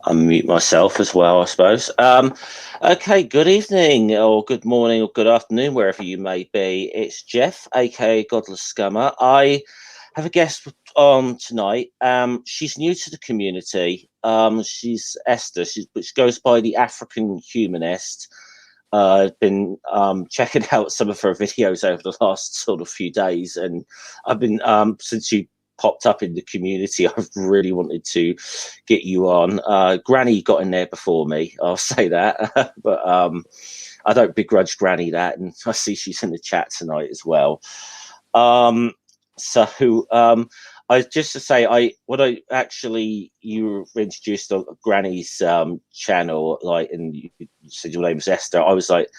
Unmute myself as well, I suppose. Okay, good evening, or good morning, or good afternoon, wherever you may be. It's Jeff, aka Godless Scummer. I have a guest on tonight. She's new to the community. She's Esther, but she goes by the African Humanist. I've been checking out some of her videos over the last sort of few days, and I've been since she popped up in the community, I've really wanted to get you on. Granny got in there before me, I'll say that, but I don't begrudge Granny that, and I see she's in the chat tonight as well. I just to say, you were introduced on Granny's channel, like, and you said your name was Esther. I was like,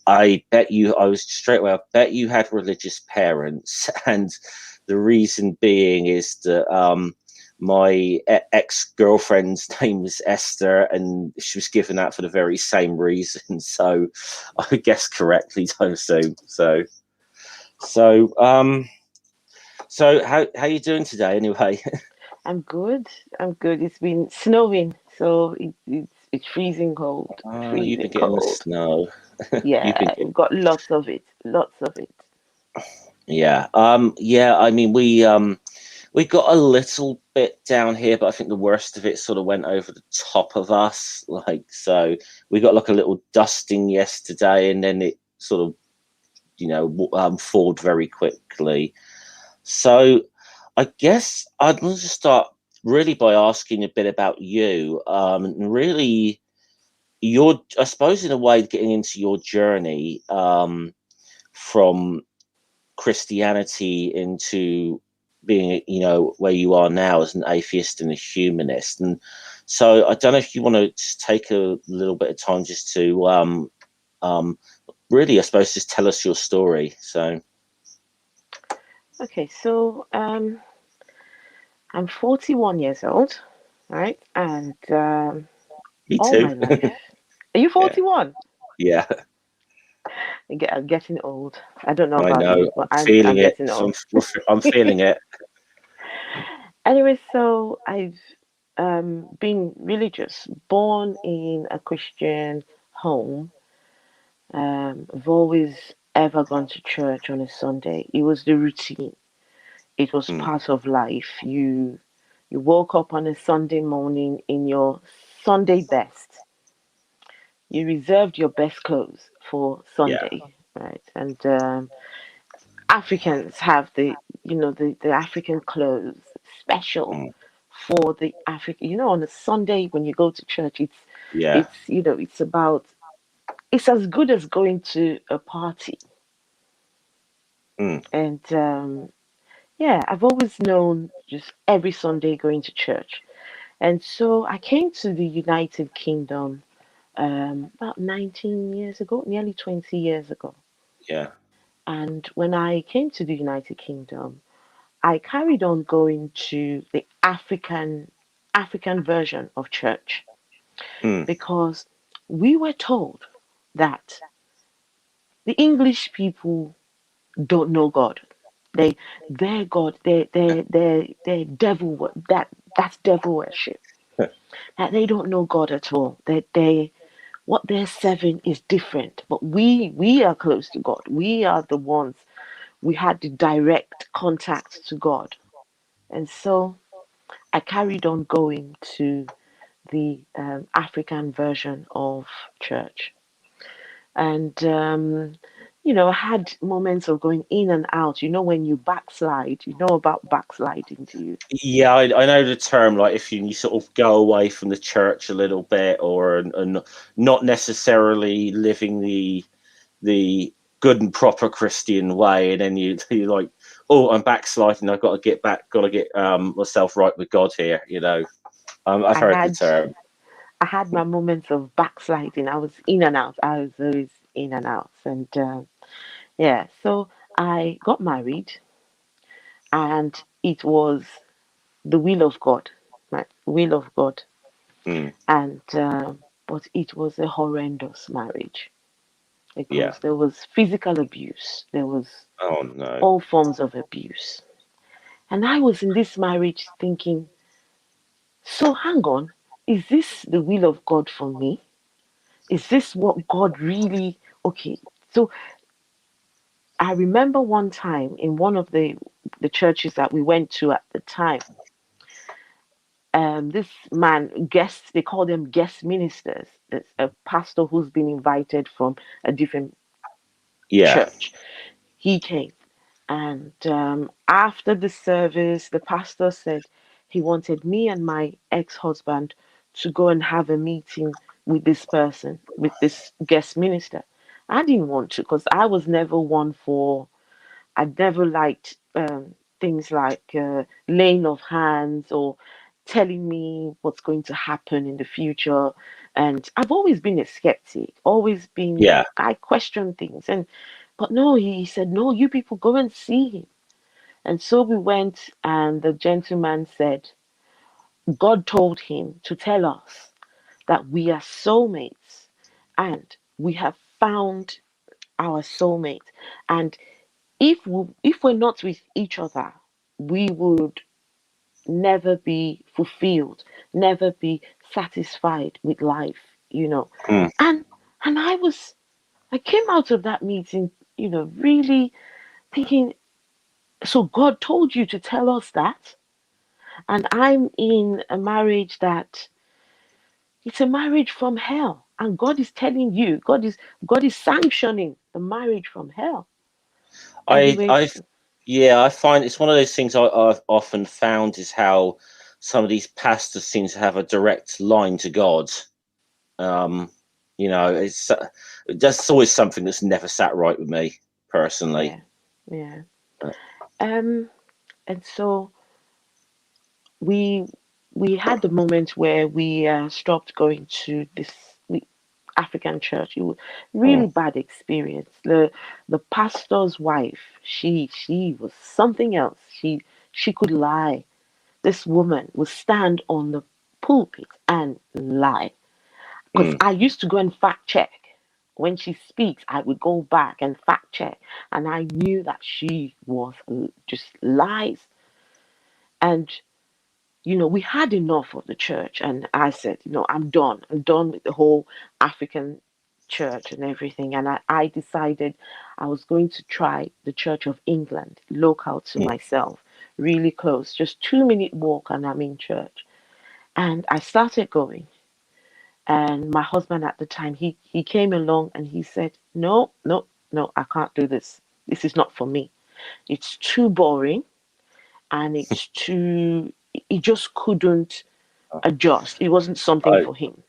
I bet you had religious parents, and the reason being is that my ex-girlfriend's name was Esther, and she was given that for the very same reason. So I guess correctly, I assume. So how you doing today, anyway? I'm good. It's been snowing, so it's freezing cold. You've been Freezing getting the cold. snow. Yeah, we've got lots of it. Lots of it. Yeah. Yeah. I mean, we got a little bit down here, but I think the worst of it sort of went over the top of us. Like, so we got like a little dusting yesterday, and then it sort of, thawed very quickly. So I guess I'd want to start really by asking a bit about you, and really I suppose in a way, getting into your journey from Christianity into being, where you are now as an atheist and a humanist. And so I don't know if you want to just take a little bit of time just to really, I suppose, just tell us your story. So Okay, so I'm 41 years old, right? And me all too. my life. Are you 41? Yeah, I'm getting old. I don't know I about know. you, but I'm I'm feeling it. getting So old. I'm feeling it. Anyway, so I've been religious, born in a Christian home. I've always ever gone to church on a Sunday. It was the routine. It was part of life. You woke up on a Sunday morning in your Sunday best. You reserved your best clothes for Yeah. Sunday, right? And Africans have the African clothes special Mm. for the African. On a Sunday when you go to church, Yeah. it's as good as going to a party. Mm. And yeah, I've always known just every Sunday going to church. And so I came to the United Kingdom about 19 years ago, nearly 20 years ago. Yeah. And when I came to the United Kingdom, I carried on going to the African version of church Mm. because we were told that the English people don't know God. Their God, their devil, that's devil worship. That they don't know God at all. That what they're serving is different. But we are close to God. We are the ones. We had the direct contact to God, and so I carried on going to the African version of church. And I had moments of going in and out. When you backslide, you know about backsliding, do you? Yeah, I know the term. Like if you sort of go away from the church a little bit, or and not necessarily living the good and proper Christian way, and then you like, oh, I'm backsliding. I've got to get back. Got to get myself right with God here. I've I heard the had term. I had my moments of backsliding. I was in and out. I was always in and out, and yeah. So I got married, and it was the will of God, right? Will of God, Mm, and but it was a horrendous marriage yeah. because there was physical abuse, there was Oh no. all forms of abuse, and I was in this marriage thinking, so hang on, is this the will of God for me? Is this what God really? Okay, so I remember one time in one of the churches that we went to at the time, this man guests, they call them guest ministers. It's a pastor who's been invited from a different Yeah. church. He came, and after the service, the pastor said he wanted me and my ex-husband to go and have a meeting with this person, with this guest minister. I didn't want to because I was never one for I never liked things like laying of hands or telling me what's going to happen in the future. And I've always been a skeptic, always been, Yeah. I question things. But no, he said, no, you people go and see him. And so we went, and the gentleman said, God told him to tell us that we are soulmates and we have found our soulmate. And if we're not with each other, we would never be fulfilled, never be satisfied with life. Mm. And and I came out of that meeting, really thinking, so God told you to tell us that, and I'm in a marriage that it's a marriage from hell, and God is telling you, God is sanctioning the marriage from hell. Anyway, I've yeah, I find it's one of those things I've often found is how some of these pastors seem to have a direct line to God. Um, it's that's always something that's never sat right with me personally. yeah, yeah. Uh, Um, and so we we had the moment where we stopped going to this African church. It was really mm, bad experience. The pastor's wife, she was something else. She could lie. This woman would stand on the pulpit and lie. Because mm. I used to go and fact check. When she speaks, I would go back and fact check. And I knew that she was just lies. And we had enough of the church. And I said, I'm done. I'm done with the whole African church and everything. And I decided I was going to try the Church of England, local to Mm. myself, really close, just 2-minute walk, and I'm in church. And I started going. And my husband at the time, he came along and he said, no, no, no, I can't do this. This is not for me. It's too boring, and he just couldn't adjust. It wasn't something I for him.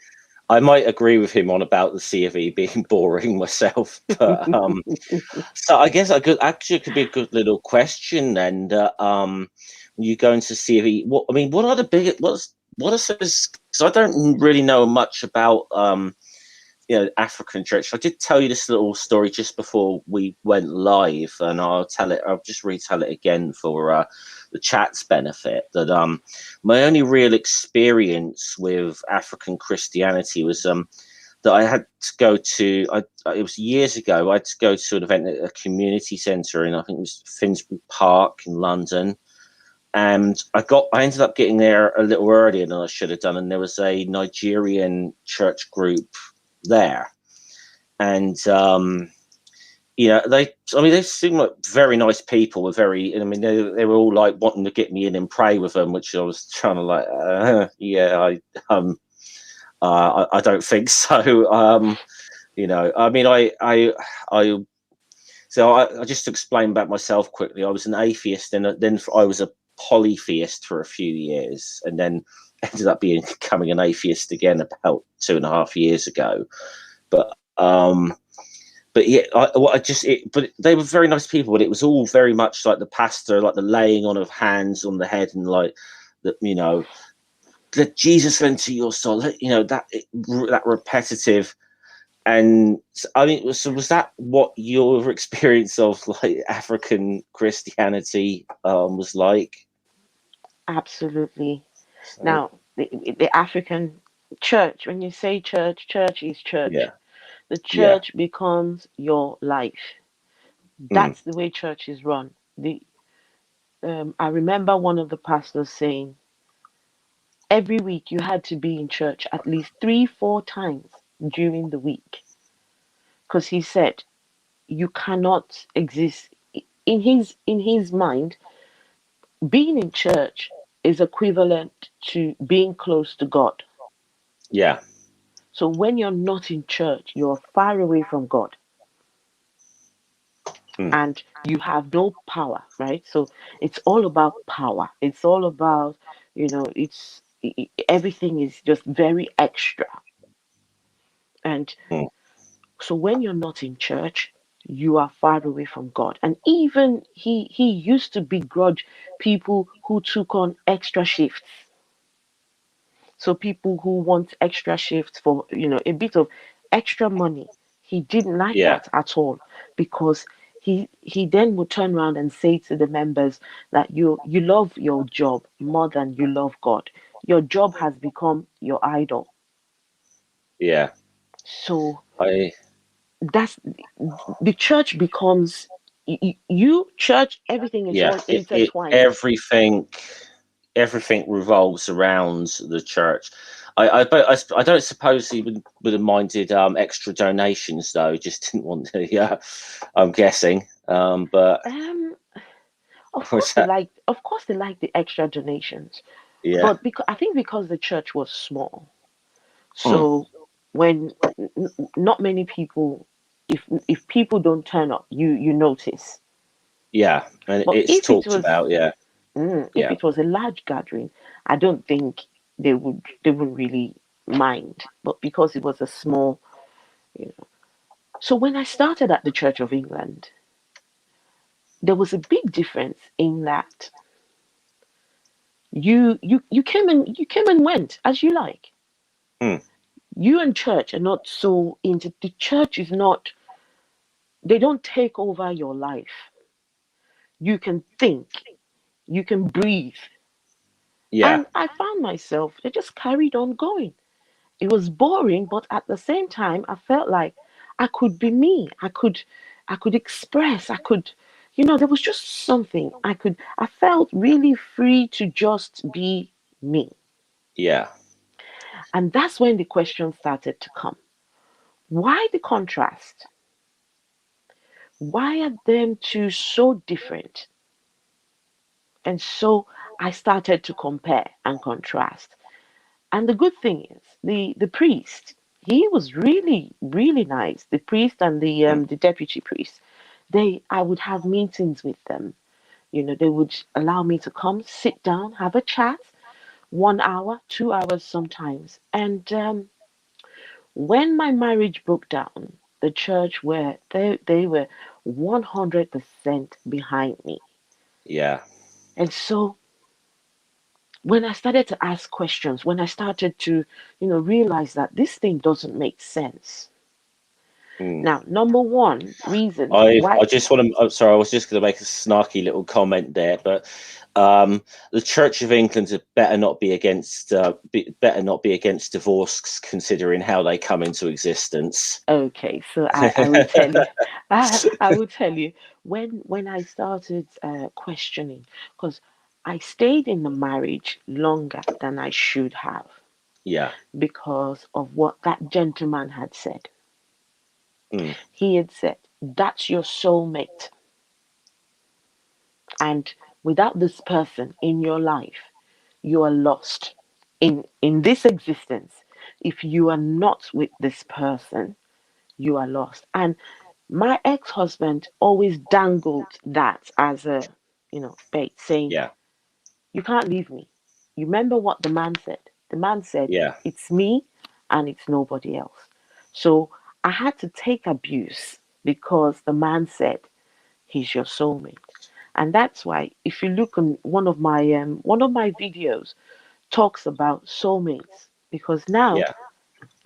I might agree with him on about the C of E being boring myself, but so I guess it could be a good little question then. When you go into C of E, what are the big what are some? Because I don't really know much about African church. I did tell you this little story just before we went live, and I'll just retell it again for the chat's benefit. That my only real experience with African Christianity was that I had to go to. It was years ago. I had to go to an event at a community centre in, I think it was Finsbury Park in London. And I ended up getting there a little earlier than I should have done, and there was a Nigerian church group there, and they seemed like very nice people. Were very, I mean, they were all like wanting to get me in and pray with them, which I was trying to like, I don't think so. I mean, I So I just to explain about myself quickly. I was an atheist, and then I was a polytheist for a few years, and then ended up becoming an atheist again about 2.5 years ago. But but yeah, but they were very nice people, but it was all very much like the pastor, like the laying on of hands on the head, and like that, let Jesus enter your soul, that repetitive. And I mean, so was that what your experience of like African Christianity was like? Absolutely. So Now, the African church, when you say church, church is church. yeah, The yeah, church becomes your life. mm, That's the way church is run. I remember one of the pastors saying every week you had to be in church at least 3, 4 times during the week, because he said you cannot exist in his mind. Being in church is equivalent to being close to God. yeah, So when you're not in church, you're far away from God mm, and you have no power, right? So it's all about power. It's all about, everything is just very extra. And mm, so when you're not in church, you are far away from God. And even he used to begrudge people who took on extra shifts. So people who want extra shifts for, a bit of extra money. He didn't like yeah, that at all, because he then would turn around and say to the members that you love your job more than you love God. Your job has become your idol. yeah. So I that's the church becomes you church, everything is yeah. all It intertwined. everything revolves around the church. I don't suppose he would have minded extra donations though. Just didn't want to. Yeah, I'm guessing. But um of course was they that? like of course they like the extra donations, Yeah. but because I think because the church was small, Mm, so when not many people, if people don't turn up, you notice. yeah, and But it's talked about. Yeah, if yeah, it was a large gathering, I don't think they would really mind. But because it was a small, you know. So when I started at the Church of England, there was a big difference in that you came and went as you like. mm, You and church are not so into the church is not, they don't take over your life. You can think, you can breathe. yeah, And I found myself, they just carried on going. It was boring, but at the same time, I felt like I could be me. I could express. There was just something I felt really free to just be me. yeah, And that's when the question started to come. Why the contrast? Why are them two so different? And so I started to compare and contrast. And the good thing is, the priest, he was really, really nice. The priest and mm, the deputy priest, I would have meetings with them. They would allow me to come, sit down, have a chat, 1 hour, 2 hours sometimes. And when my marriage broke down, the church were they were 100% behind me. yeah. And so when I started to ask questions, when I started to, realize that this thing doesn't make sense. Mm. Now, number one reason I why, just want to. I'm sorry, I was just going to make a snarky little comment there, but the Church of England had better not be against divorce, considering how they come into existence. okay, so I will tell you, I will tell you when I started questioning, because I stayed in the marriage longer than I should have Yeah. because of what that gentleman had said. Mm. He had said, that's your soulmate. And without this person in your life, you are lost in this existence. If you are not with this person, you are lost. And My ex-husband always dangled that as a, bait, saying, Yeah. "You can't leave me." You remember what the man said? The man said, Yeah. "It's me and it's nobody else." So I had to take abuse because the man said he's your soulmate. And that's why if you look on one of my videos talks about soulmates, because now Yeah.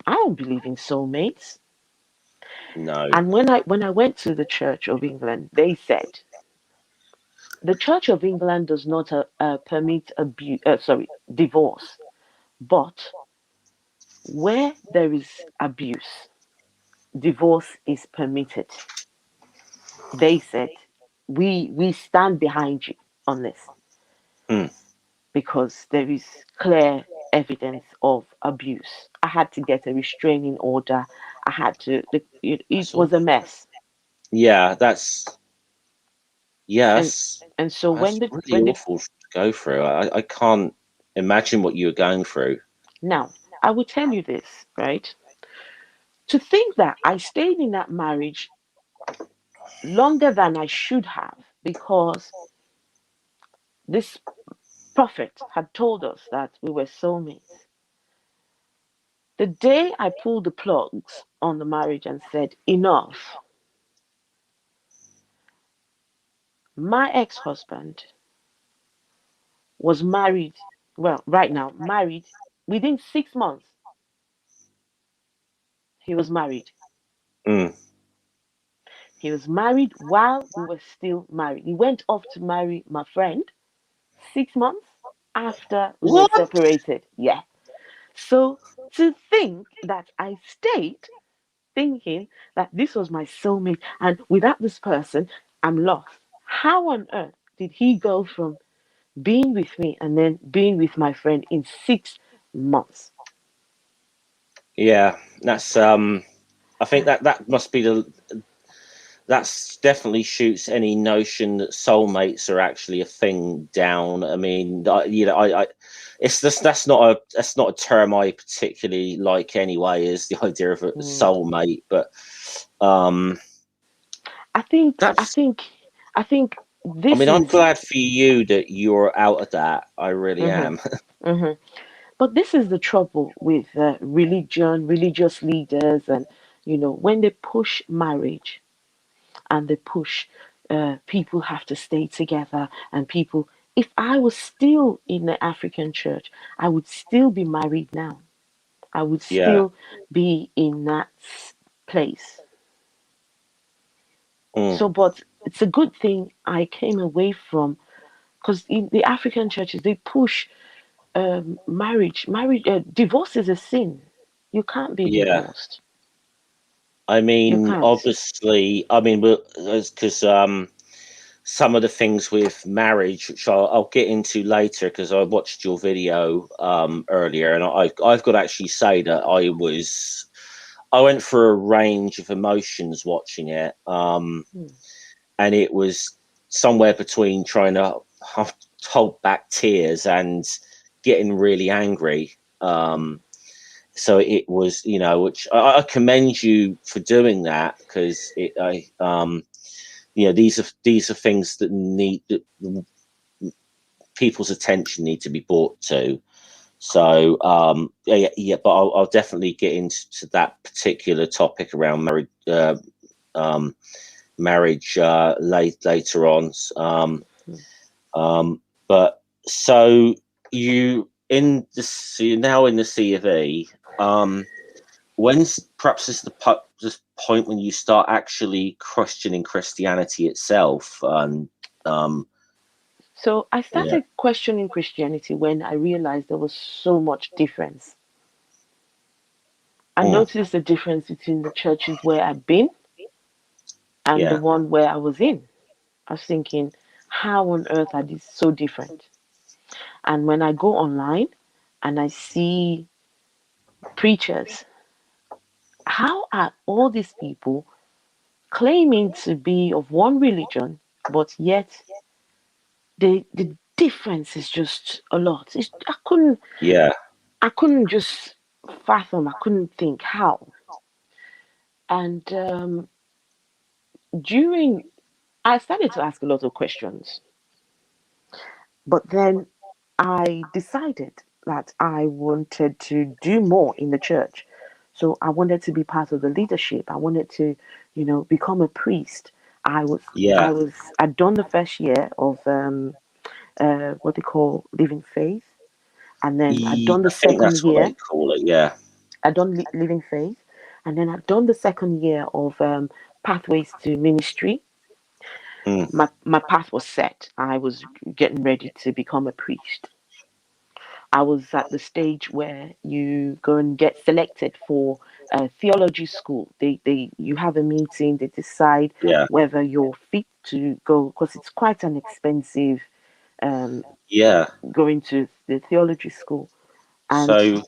I don't believe in soulmates. No. And when I went to the Church of England, they said the Church of England does not permit divorce, but where there is abuse, divorce is permitted. They said we stand behind you on this Mm. because there is clear evidence of abuse. I had to get a restraining order. I had to. It That's was a awful. mess, Yeah, that's yeah, and that's and so when that's the really when the awful to go through. I can't imagine what you were going through. now I will tell you this, right? To think that I stayed in that marriage longer than I should have because this prophet had told us that we were soulmates. The day I pulled the plugs on the marriage and said, enough, my ex husband was married, well, right now, married within 6 months. He was married. Mm. He was married while we were still married. He went off to marry my friend 6 months after we were What? separated. Yeah. So to think that I stayed thinking that this was my soulmate and without this person, I'm lost. How on earth did he go from being with me and then being with my friend in 6 months? Yeah, that's I think that must be the that's definitely shoots any notion that soulmates are actually a thing down. I mean, I it's just that's not a term I particularly like anyway. Is the idea of a Mm. soulmate, but um, I think I that's. think I think I this mean, I'm is glad for you that you're out of that. I really mhm, am. mhm. But this is the trouble with religious leaders, and when they push marriage and they push people have to stay together and people. If I was still in the African church, I would still be married now. I would Yeah. still be in that place. Mm. So, but it's a good thing I came away from because in the African churches they push divorce is a sin. You can't be Yeah. divorced. I You mean, can't. obviously, I mean, because some of the things with marriage, which I'll get into later, because I watched your video earlier, and I've got to actually say that I went through a range of emotions watching it, Hmm. and it was somewhere between trying to hold back tears and getting really angry. So it was, which I commend you for doing that, because these are things that need that people's attention need to be brought to. So yeah, but I'll definitely get into that particular topic around um, marriage later on. But so so you're now in the C of E. When's perhaps is this point when you start actually questioning Christianity itself? And So I yeah, started questioning Christianity when I realized there was so much difference. I mm, noticed the difference between the churches where I'd been and the yeah, one where I was in. I was thinking, how on earth are these so different? And when I go online and I see preachers, how are all these people claiming to be of one religion, but yet the difference is just a lot. yeah, I couldn't just fathom. I couldn't think how. And during, I started to ask a lot of questions, but then I decided that I wanted to do more in the church. So I wanted to be part of the leadership. I wanted to, become a priest. I was, Yeah. I'd done the first year of what they call living faith, and then I'd done the I think second that's what they year. call it. Yeah. I'd done living faith, and then I'd done the second year of pathways to ministry. Mm. My path was set. I was getting ready to become a priest. I was at the stage where you go and get selected for a theology school. You have a meeting. They decide Yeah. whether you're fit to go, because it's quite an expensive um, Yeah. going to the theology school. And So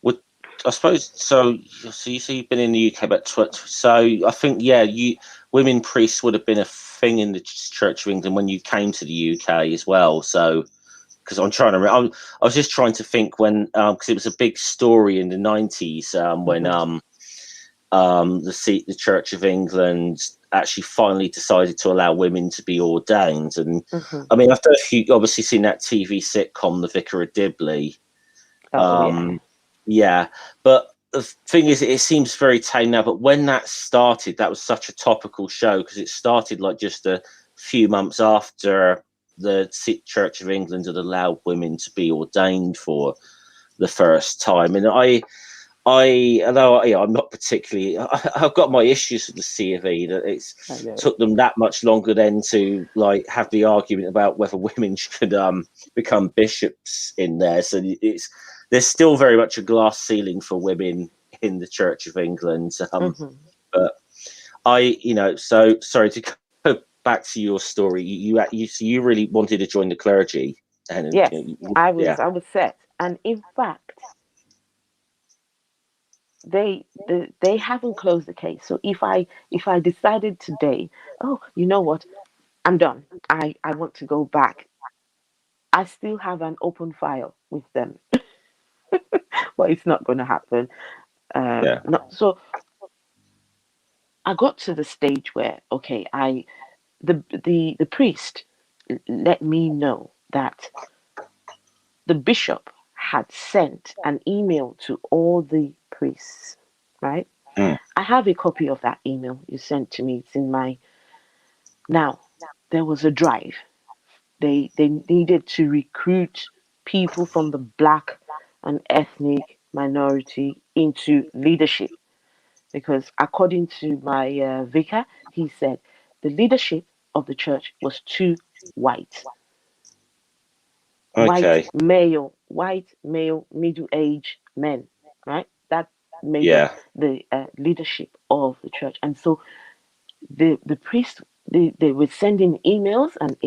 would I suppose so? So you see, you've been in the UK about so I think yeah, you women priests would have been a thing in the Church of England when you came to the UK as well. So because I'm trying to, I was just trying to think when because it was a big story in the 90s when mhm, the Church of England actually finally decided to allow women to be ordained. And mhm. I mean, I've obviously seen that TV sitcom, The Vicar of Dibley. Oh yeah. Um, yeah, but the thing is, it seems very tame now. But when that started, that was such a topical show because it started like just a few months after the Church of England had allowed women to be ordained for the first time. And although yeah, I'm not particularly, I've got my issues with the C of E that it's I know. took them that much longer then to like have the argument about whether women should become bishops in there. So it's there's still very much a glass ceiling for women in the Church of England. Mhm. But so sorry to go back to your story. So you really wanted to join the clergy, and Yes, yeah, I was set, and in fact, they haven't closed the case. So if I decided today, oh, you know what, I'm done. I want to go back. I still have an open file with them, but it's not going to happen. yeah, Not so. I got to the stage where okay, the priest let me know that the bishop had sent an email to all the priests, right? mm, I have a copy of that email you sent to me. It's in my. Now, there was a drive. They needed to recruit people from the black and ethnic minority into leadership because, according to my vicar, he said the leadership of the church was too white. okay, White male, middle-aged men, right? That made up yeah, the leadership of the church, and so the priest they were sending emails and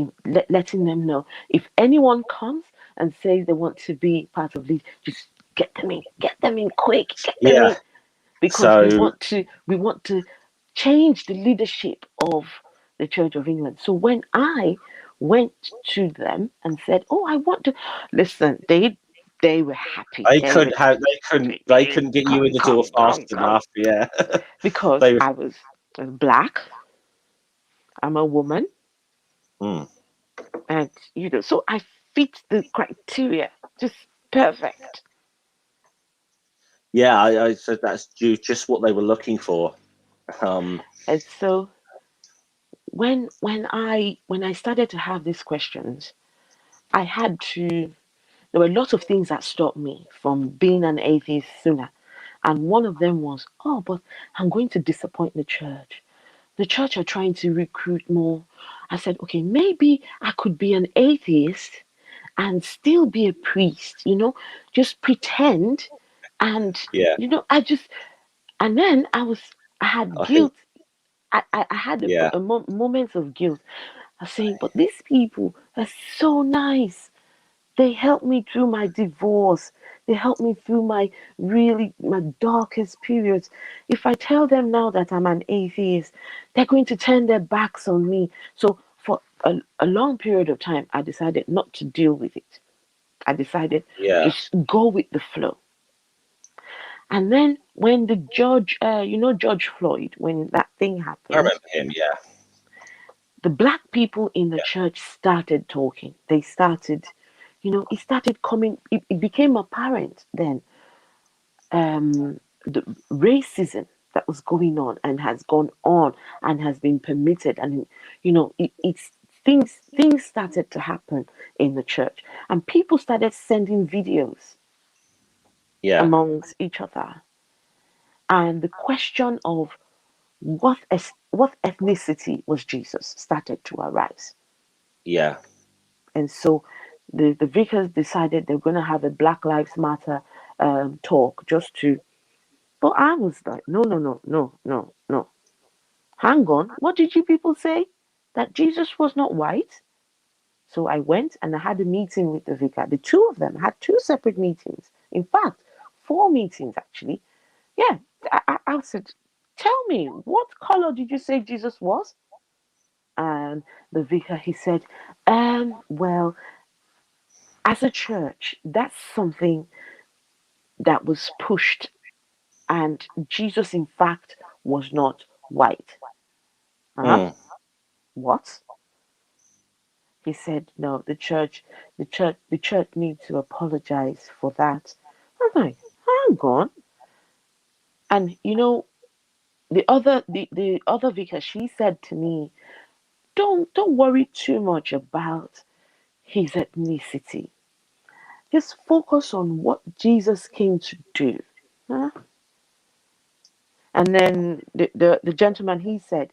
letting them know if anyone comes and says they want to be part of lead, just get them in quick, get them yeah. in because So we want to change the leadership of the Church of England. So when I went to them and said, "Oh, I want to," listen, they were happy. they couldn't get you in the door fast Come, enough. Yeah, because they were. I was black. I'm a woman, Hmm. and so I fit the criteria just perfect. Yeah, I said that's just what they were looking for. Um, And so when I started to have these questions, I had to. There were lots of things that stopped me from being an atheist sooner. And one of them was, oh, but I'm going to disappoint the church. The church are trying to recruit more. I said, okay, maybe I could be an atheist and still be a priest, just pretend. And, yeah, I just, and then I had I think guilt. I had yeah, moments of guilt. I was saying, but these people are so nice. They helped me through my divorce. They helped me through my darkest periods. If I tell them now that I'm an atheist, they're going to turn their backs on me. So for a long period of time, I decided not to deal with it. I decided yeah, just go with the flow. And then When the judge, Judge Floyd, when that thing I happened, remember him. Yeah, the black people in the yeah, church started talking. They started, it started coming, it became apparent then, the racism that was going on and has gone on and has been permitted. And, it's things started to happen in the church. And people started sending videos yeah, amongst each other. And the question of what ethnicity was Jesus started to arise. yeah, And so the vicars decided they're going to have a Black Lives Matter talk just to. But I was like, no, no, no, no, no, no. Hang on. What did you people say? That Jesus was not white? So I went and I had a meeting with the vicar. The two of them had two separate meetings. In fact, four meetings actually. Yeah. I said, tell me, what color did you say Jesus was? And the vicar, he said, well, as a church, that's something that was pushed. And Jesus, in fact, was not white. Huh? mm, What? He said, no, the church needs to apologize for that. I'm like, hang on. And the other vicar, she said to me, don't worry too much about his ethnicity. Just focus on what Jesus came to do. Huh? And then the gentleman, he said,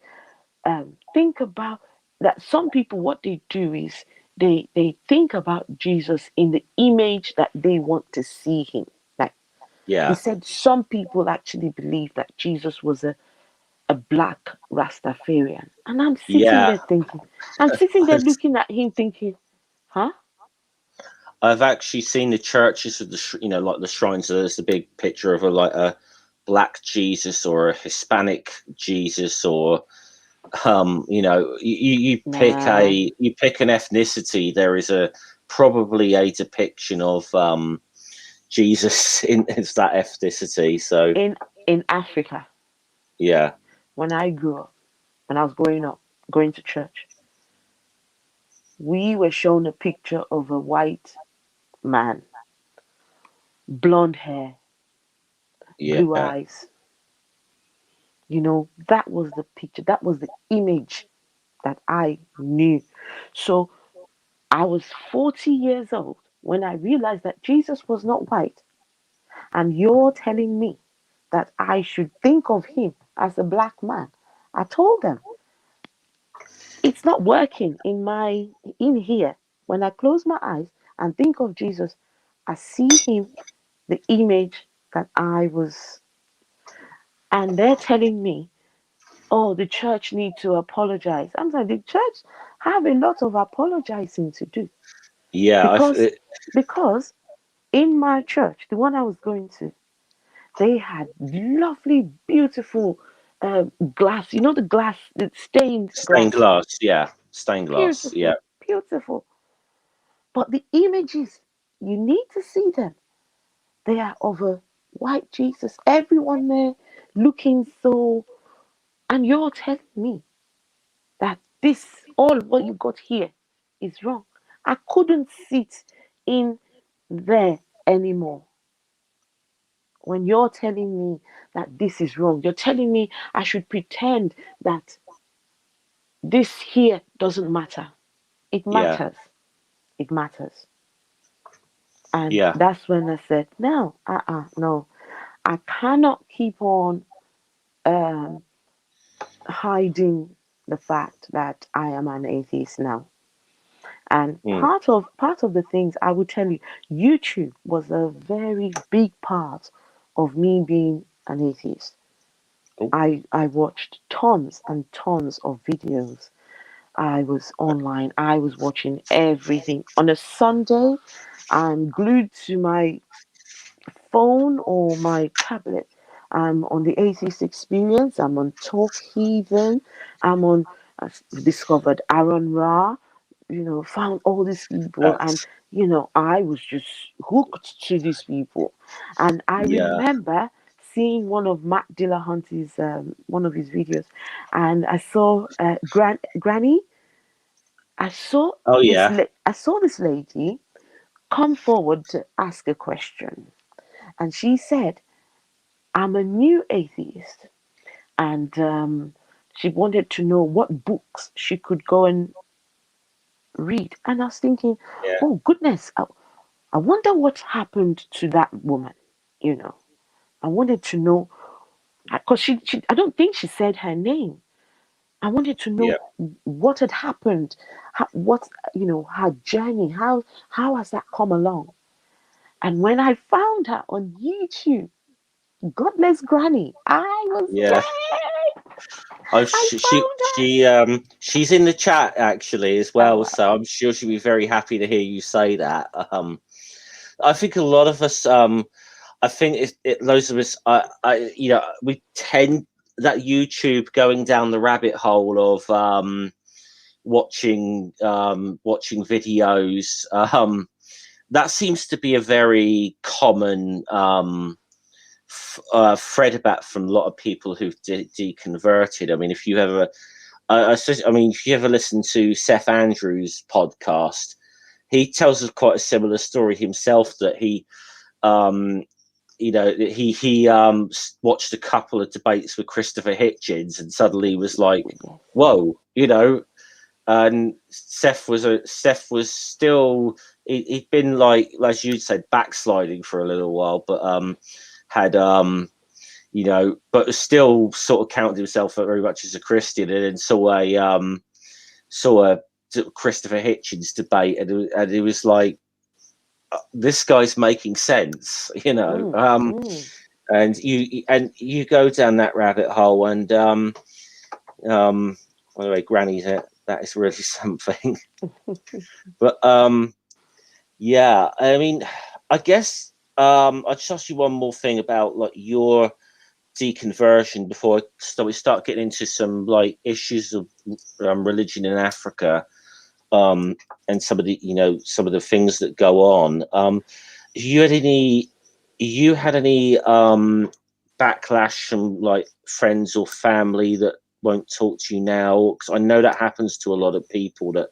think about that. Some people, what they do is they think about Jesus in the image that they want to see him. Like he yeah, said, some people actually believe that Jesus was a black Rastafarian. And yeah. I'm sitting there looking at him thinking, huh? I've actually seen the churches with the like the shrines. So there's a big picture of a black Jesus or a Hispanic Jesus, or Nah. you pick an ethnicity. There is a probably a depiction of Jesus in it's that ethnicity. So In Africa, yeah, when I grew up, when I was growing up, going to church, we were shown a picture of a white man, blonde hair, blue yeah, eyes. That was the picture, that was the image that I knew. So I was 40 years old when I realized that Jesus was not white. And you're telling me that I should think of him as a black man. I told them it's not working in here. When I close my eyes and think of Jesus, I see him, the image that I was. And they're telling me, oh, the church need to apologize. I'm like, the church have a lot of apologizing to do yeah. because because in my church, the one I was going to, they had lovely, beautiful glass. You know the glass, the stained Stained glass, glass, yeah, stained glass, yeah, beautiful, beautiful. But the images, you need to see them. They are of a white Jesus. Everyone there looking so, and you're telling me that this, all what you got here, is wrong. I couldn't sit in there anymore. When you're telling me that this is wrong, you're telling me I should pretend that this here doesn't matter. It yeah, matters. It matters. And yeah, that's when I said, no, no, I cannot keep on um, hiding the fact that I am an atheist now. And mm, part of the things I would tell you, YouTube was a very big part of me being an atheist. oh, I watched tons and tons of videos. I was online. I was watching everything. On a Sunday, I'm glued to my phone or my tablet. I'm on the Atheist Experience. I'm on Talk Heathen. I'm on. I discovered Aaron Ra. Found all these people, and that's I was just hooked to these people. And I yeah, remember seen one of Matt Dillahunty's one of his videos, and I saw Granny. Oh yeah, I saw this lady come forward to ask a question, and she said, "I'm a new atheist," and she wanted to know what books she could go and read. And I was thinking, yeah, oh goodness, I wonder what happened to that woman. You know, I wanted to know because I don't think she said her name. I wanted to yeah, know what had happened, what her journey, how has that come along? And when I found her on YouTube, God bless Granny, I was yeah. yay! Oh, I found her. she's in the chat actually as Oh well, wow. so I'm sure she'll be very happy to hear you say that. I think a lot of us, I think those of us, we tend that YouTube going down the rabbit hole of watching videos. That seems to be a very common thread about from a lot of people who've deconverted. I mean, if you ever, if you ever listen to Seth Andrews' podcast, he tells us quite a similar story himself. That um, he watched a couple of debates with Christopher Hitchens, and suddenly was like, Yes. "Whoa," And Seth was still he'd been like, as you said, backsliding for a little while, but had but was still sort of counted himself very much as a Christian, and then saw a Christopher Hitchens debate, and it was like, this guy's making sense, Mm, mm. and you go down that rabbit hole, and by the way, Granny's it. That is really something. But yeah, I mean, I guess I'll just ask you one more thing about like your deconversion before we start getting into some like issues of religion in Africa, and some of the things that go on. You had any you had any backlash from like friends or family that won't talk to you now? Because I know that happens to a lot of people, that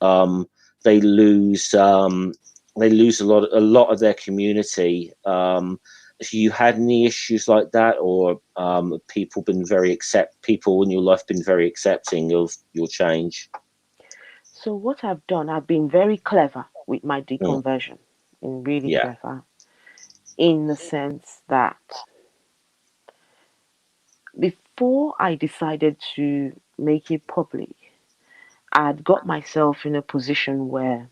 um, they lose a lot of their community. If you had any issues like that, or people in your life been very accepting of your change? So what I've done, I've been very clever with my Mm, deconversion, and really yeah, clever in the sense that before I decided to make it public, I'd got myself in a position where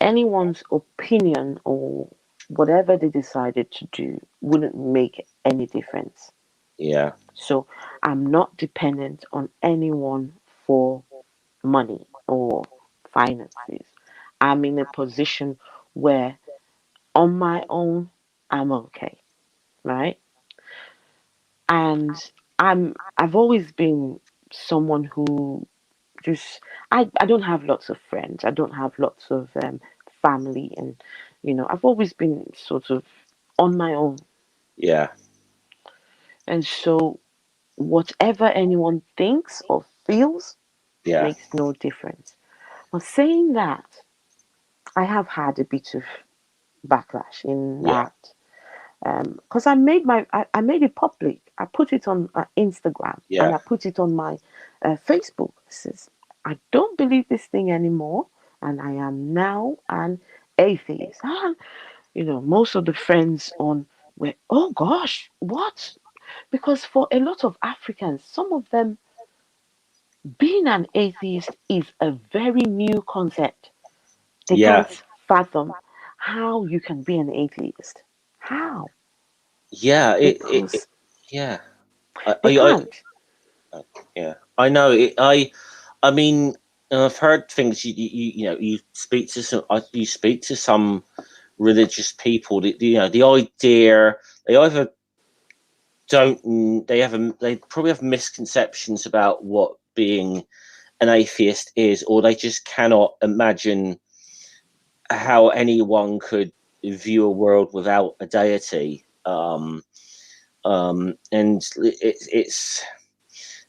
anyone's opinion or whatever they decided to do wouldn't make any difference. yeah, So I'm not dependent on anyone for money or finances. I'm in a position where on my own, I'm okay, right? And I've always been someone who just I don't have lots of friends. I don't have lots of family, and I've always been sort of on my own. yeah, And so whatever anyone thinks or feels yeah, makes no difference. But saying that, I have had a bit of backlash in yeah, that because I made it public. I put it on Instagram and yeah, I put it on my Facebook. It says I don't believe this thing anymore, and I am now an atheist. Most of the friends on were, oh gosh, what? Because for a lot of Africans, some of them, being an atheist is a very new concept. They yeah, can't fathom how you can be an atheist. How? yeah. Because Yeah. I, they I, can't. yeah. I know. I mean, I've heard things. You speak to some religious people. The idea, they either don't they probably have misconceptions about what being an atheist is, or they just cannot imagine how anyone could view a world without a deity.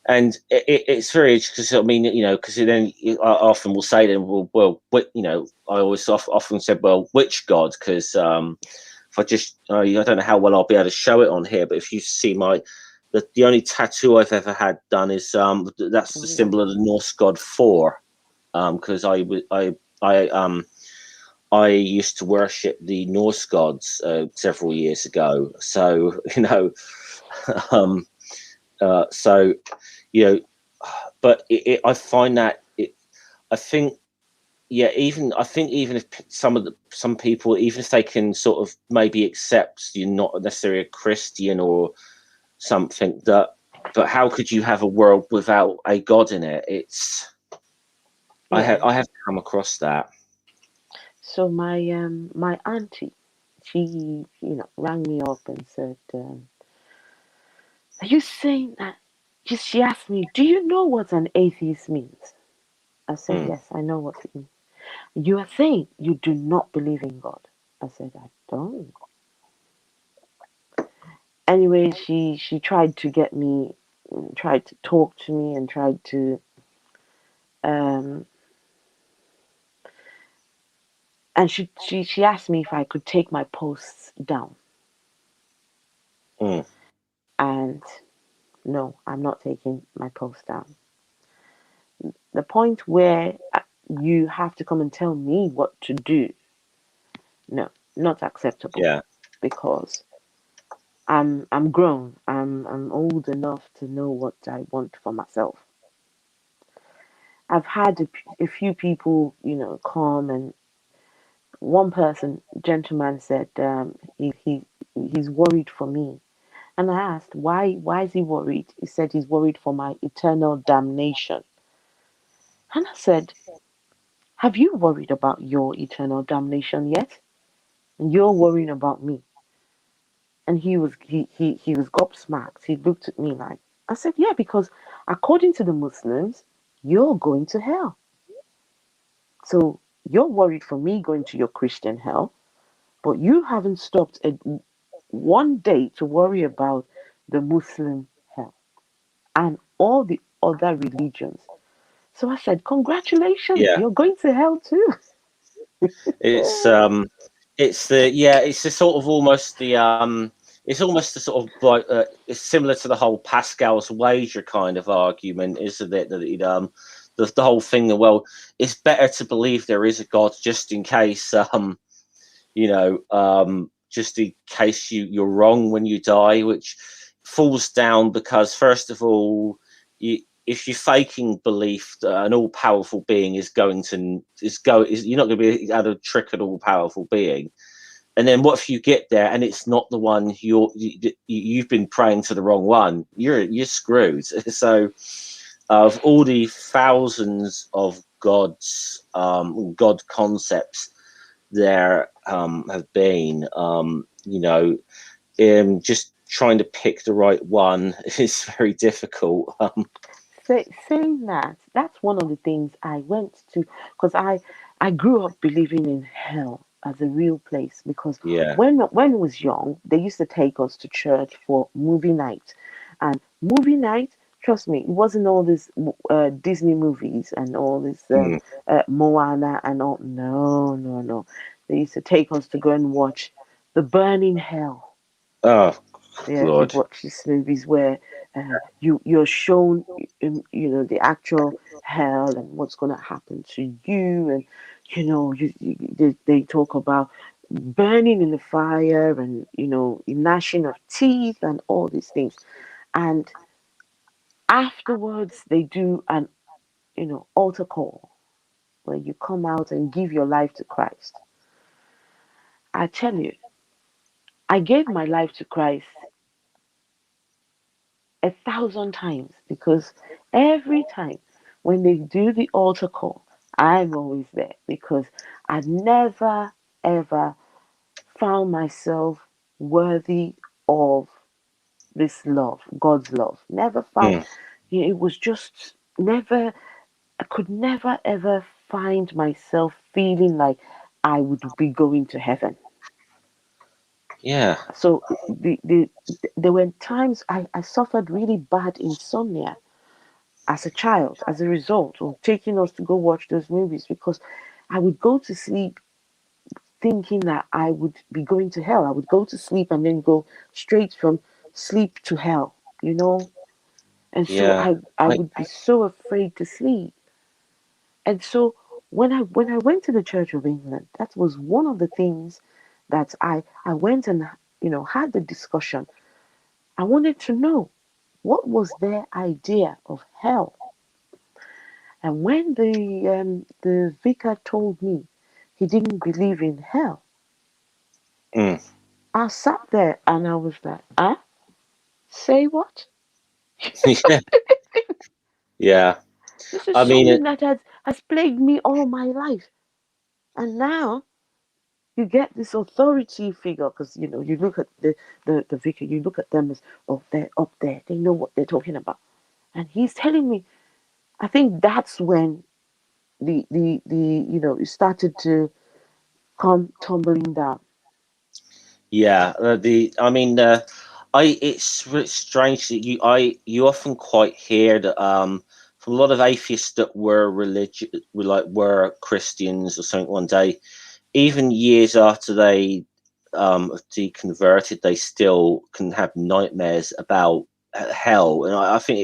And it's it's very interesting because I mean, because then I often will say then, well, I always often said, well, which God? Because if I just, I don't know how well I'll be able to show it on here, but if you see the only tattoo I've ever had done is that's the Oh, yeah. symbol of the Norse god Thor, because I used to worship the Norse gods several years ago, so um, so you know, but I find that I think, yeah, I think even if some people, even if they can sort of maybe accept you're not necessarily a Christian or something, but how could you have a world without a God in it? Yeah. I have come across that. So my auntie, she rang me up and said, "Are you saying that?" She asked me, "Do you know what an atheist means?" I said, Mm, "Yes, I know what it means." "You are saying you do not believe in God?" I said, "I don't." Anyway, she tried to get me, tried to talk to me, and tried to um and she asked me if I could take my posts down, mm, and no, I'm not taking my post down. The point where you have to come and tell me what to do, no, not acceptable, yeah, because I'm grown. I'm old enough to know what I want for myself. I've had a few people, come, and one person, gentleman, said he's worried for me. And I asked, why is he worried? He said he's worried for my eternal damnation. And I said, have you worried about your eternal damnation yet? And you're worrying about me. And he was gobsmacked. He looked at me like, I said, yeah, because according to the Muslims, you're going to hell. So you're worried for me going to your Christian hell, but you haven't stopped one day to worry about the Muslim hell and all the other religions. So I said, congratulations, yeah. you're going to hell too. It's it's the sort of almost the it's almost the sort of like it's similar to the whole Pascal's wager kind of argument, isn't it? That the whole thing that, well, it's better to believe there is a God just in case just in case you're wrong when you die, which falls down because first of all, if you're faking belief that an all-powerful being is going to you're not going to be able to trick an all-powerful being. And then what if you get there and it's not the one you've been praying to the wrong one? You're screwed. So of all the thousands of god concepts there have been, just trying to pick the right one is very difficult. Saying that, that's one of the things I went to, because I grew up believing in hell as a real place, because Yeah. when I was young, they used to take us to church for movie night, and movie night, trust me, it wasn't all this Disney movies and all this Mm. Moana and all. No, no, no. They used to take us to go and watch the burning hell. Oh, Yeah, we'd God. watch these movies where you're shown, the actual hell and what's going to happen to you, and they talk about burning in the fire, and gnashing of teeth and all these things, and afterwards they do an altar call where you come out and give your life to Christ. I tell you, I gave my life to Christ 1,000 times, because every time when they do the altar call, I'm always there, because I never ever found myself worthy of this love, God's love. Never found. Mm. It was just never. I could never ever find myself feeling like I would be going to heaven. Yeah. So there were times I suffered really bad insomnia as a child as a result of taking us to go watch those movies, because I would go to sleep thinking that I would be going to hell. I would go to sleep and then go straight from sleep to hell, you know? And so Yeah. I I would be so afraid to sleep. And so when I went to the Church of England, that was one of the things that I went and had the discussion. I wanted to know what was their idea of hell. And when the vicar told me he didn't believe in hell, mm. I sat there and I was like, "Ah, say what? Yeah. Yeah. This is I mean, something that has plagued me all my life, and now you get this authority figure, because you look at the vicar, you look at them as, oh, they're up there, they know what they're talking about, and he's telling me. I think that's when it started to come tumbling down. yeah. I mean, it's strange that you often quite hear that from a lot of atheists that were religious, were Christians or something one day, even years after they have deconverted, they still can have nightmares about hell, and I think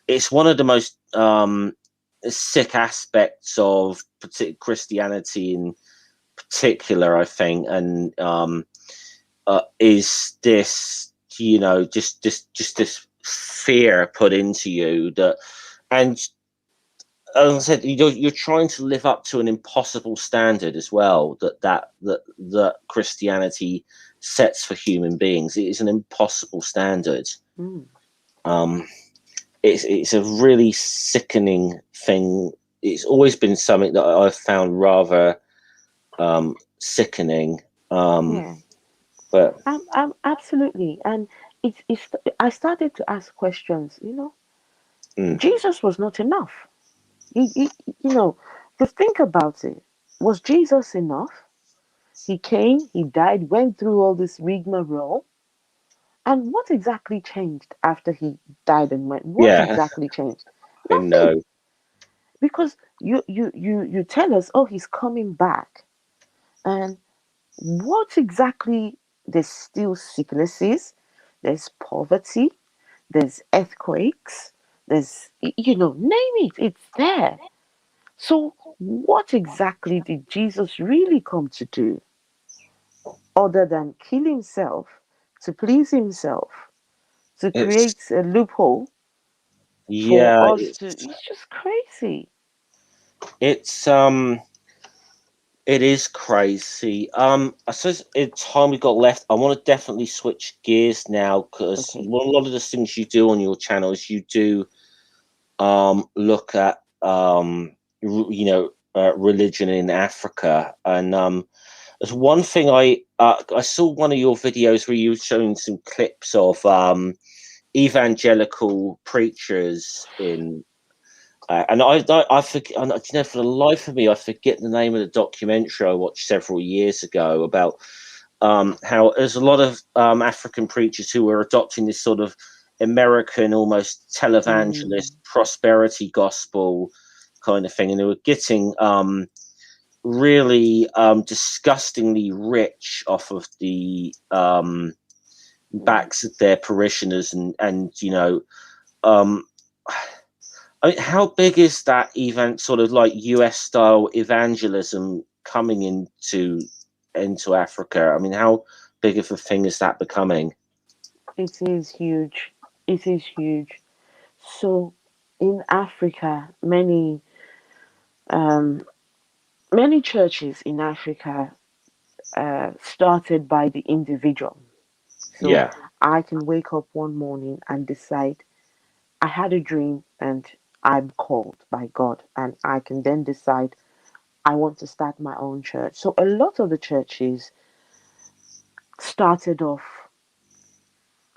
it's one of the most sick aspects of Christianity in particular, I think, and is this just this fear put into you that, and as I said, you're trying to live up to an impossible standard as well that Christianity sets for human beings. It is an impossible standard. Mm. Um, it's a really sickening thing. It's always been something that I've found rather sickening. Um, Yeah, but I'm absolutely. And it's I started to ask questions. mm, Jesus was not enough. Because think about it. Was Jesus enough? He came, he died, went through all this rigmarole. And what exactly changed after he died and went? What yeah, exactly changed? Nothing. no, Because you tell us, oh, he's coming back. And what exactly? There's still sicknesses, there's poverty, there's earthquakes, name it, it's there. So, what exactly did Jesus really come to do other than kill himself, to please himself, to it's create a loophole for yeah, us to? It's just crazy. it's it is crazy. I suppose it's time we got left. I want to definitely switch gears now because Okay. a lot of the things you do on your channel is you do look at religion in Africa, and there's one thing I saw one of your videos where you were showing some clips of evangelical preachers in and I forget, for the life of me, I forget the name of the documentary I watched several years ago about how there's a lot of African preachers who were adopting this sort of American, almost televangelist Mm, prosperity gospel kind of thing, and they were getting really disgustingly rich off of the mm. backs of their parishioners, and um, I mean, how big is that event, sort of like US style evangelism coming into Africa? I mean, how big of a thing is that becoming? It is huge. It is huge. So, in Africa, um, many churches in Africa started by the individual. So Yeah, I can wake up one morning and decide I had a dream and I'm called by God, and I can then decide I want to start my own church. So a lot of the churches started off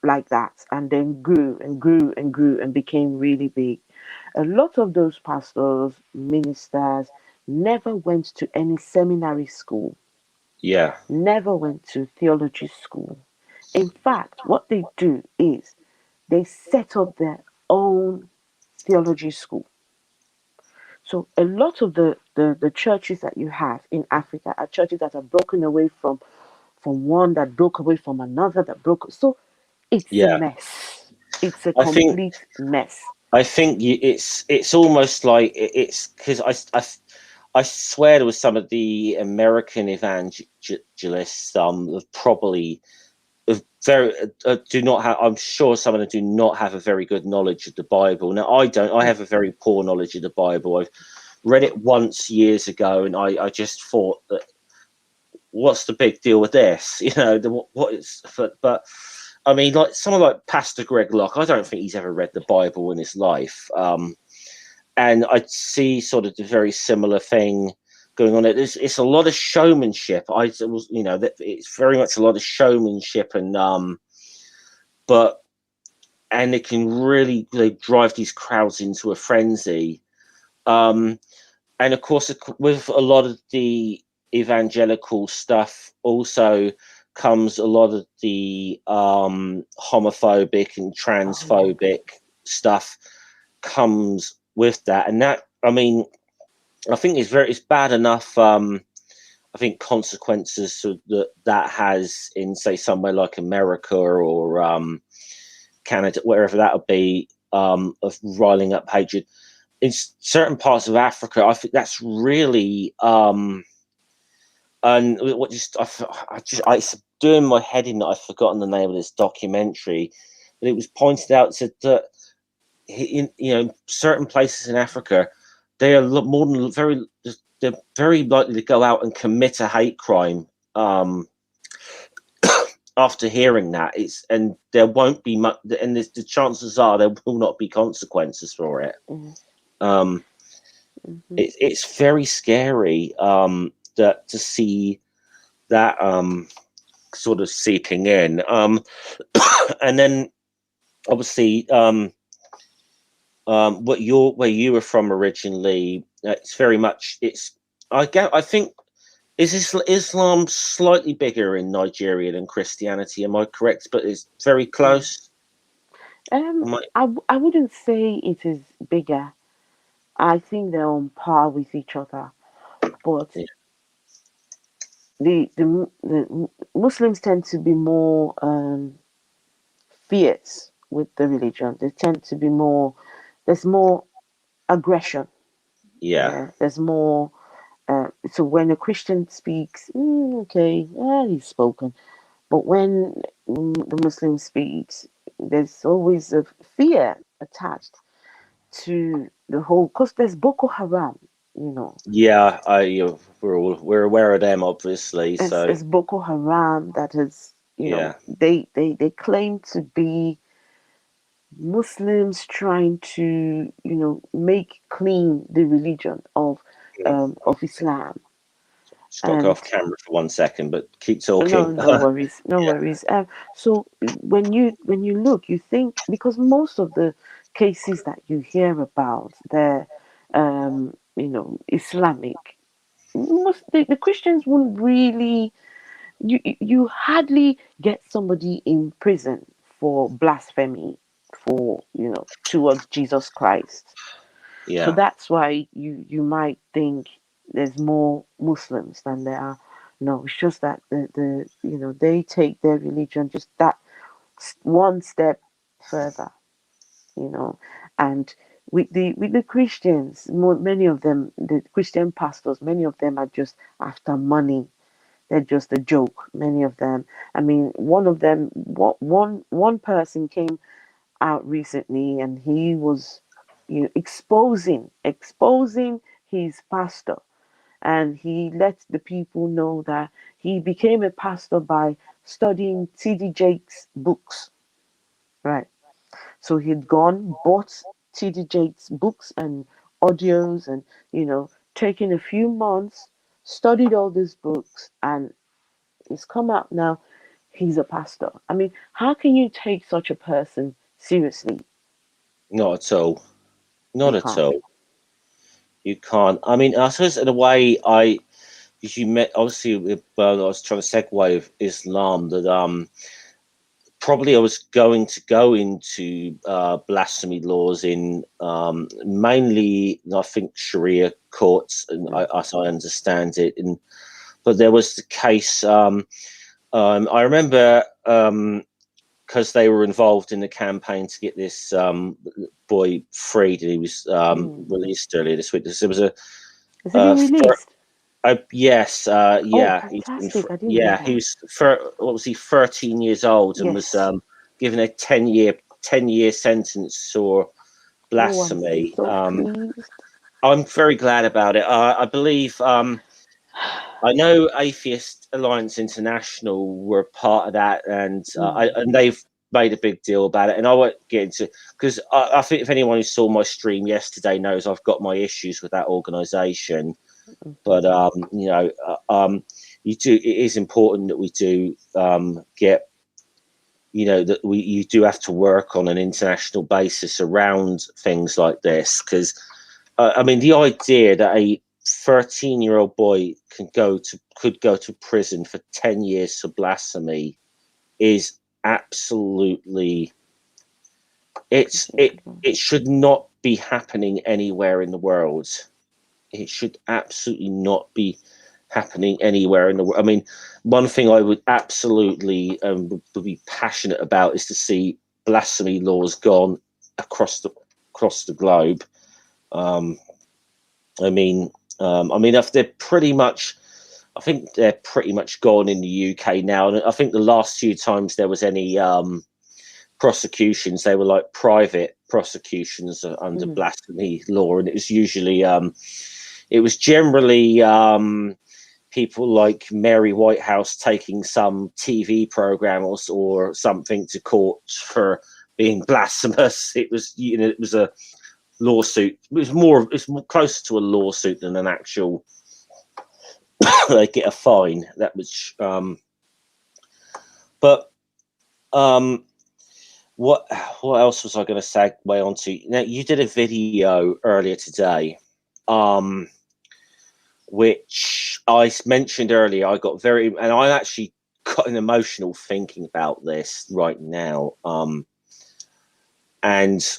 like that and then grew and grew and grew and became really big. A lot of those pastors, ministers never went to any seminary school. Yeah. never went to theology school. In fact, what they do is they set up their own theology school. So a lot of the churches that you have in Africa are churches that are broken away from one that broke away from another that broke. So it's a Yeah. mess. It's a I think complete mess. it's almost like it's because I swear there was some of the American evangelists have probably very do not have. I'm sure some of them do not have a very good knowledge of the Bible. Now I don't. I Mm, have a very poor knowledge of the Bible. I've read it once years ago, and I just thought that what's the big deal with this? What is but I mean, like someone like Pastor Greg Locke, I don't think he's ever read the Bible in his life. And I see sort of the very similar thing going on. It's a lot of showmanship. That it's very much a lot of showmanship, but it can really drive these crowds into a frenzy. And of course, with a lot of the evangelical stuff, also comes a lot of the homophobic and oh yeah. transphobic stuff comes with that, and that I mean, I think it's bad enough. I think consequences that has in say somewhere like America or Canada, wherever that would be, of riling up hatred. In certain parts of Africa, I think that's really and what just it's doing my head in that I've forgotten the name of this documentary, but it was pointed out said that in certain places in Africa, they are more than they're very likely to go out and commit a hate crime after hearing that. And there won't be much, and the chances are there will not be consequences for it. Mm, Um, mm-hmm. it's very scary that to see that sort of seeping in, and then obviously where you were from originally, it's very much I think is Islam slightly bigger in Nigeria than Christianity? Am I correct? But it's very Mm. close. Am I? I wouldn't say it is bigger. I think they're on par with each other. But Yeah. the Muslims tend to be more fierce with the religion. They tend to be more. There's more aggression. Yeah. Yeah, there's more. So when a Christian speaks, okay, he's spoken. But when the Muslim speaks, there's always a fear attached to the whole. Because there's Boko Haram, you know. Yeah, we're aware of them, obviously. So It's Boko Haram that is, yeah, they claim to be Muslims trying to, make clean the religion of Islam. just got to go And off camera for 1 second, but keep no, talking. no worries, no Yeah, worries. So when you look, you think because most of the cases that you hear about, they're Islamic. The Christians wouldn't really. You hardly get somebody in prison for blasphemy for towards Jesus Christ. So yeah, that's why you might think there's more Muslims than there are. No, it's just that they take their religion just that one step further, you know, and with the Christians, many of them, the Christian pastors, many of them are just after money. They're just a joke. Many of them. I mean, one of them, one person came out recently, and he was, exposing his pastor, and he let the people know that he became a pastor by studying T.D. Jakes' books. Right. So he'd gone, bought T.D. Jakes' books and audios, and taken a few months, studied all these books, and he's come out now. He's a pastor. I mean, how can you take such a person seriously? not at all, You not at can't. all. You can't. I mean, I suppose in a way, you because you met obviously. Well, I was trying to segue of Islam that probably I was going to go into blasphemy laws in mainly, I think, Sharia courts, and as I understand it. And but there was the case. I remember because they were involved in the campaign to get this boy freed, and he was Mm. released earlier this week. There was a Has it been fir- released? yes, Oh, yeah, fantastic. I didn't know yeah, he that. was what was he, 13 years old, and was Yes. given a 10-year sentence for Oh, I'm blasphemy. so pleased. I'm very glad about it. I believe I know Atheist Alliance International were part of that, Mm, and they've made a big deal about it. And I won't get into, because I think if anyone who saw my stream yesterday knows I've got my issues with that organisation. mhm, But you do. It is important that we do get. That you do have to work on an international basis around things like this, because I mean, the idea that a 13-year-old boy could go to prison for 10 years for blasphemy is absolutely, ridiculous. it should not be happening anywhere in the world. It should absolutely not be happening anywhere in the world. I mean, one thing I would absolutely would be passionate about is to see blasphemy laws gone across the globe. Um, I mean, if they're pretty much, I think they're pretty much gone in the UK now. And I think the last few times there was any prosecutions, they were like private prosecutions under Mm, blasphemy law, and it was generally people like Mary Whitehouse taking some TV program or something to court for being blasphemous. It was, it was a lawsuit. It's more closer to a lawsuit than an actual. They get a fine. That was, but um, what what else was I going to segue onto? Now you did a video earlier today, um, which I mentioned earlier. I got very, and I actually got an emotional thinking about this right now. And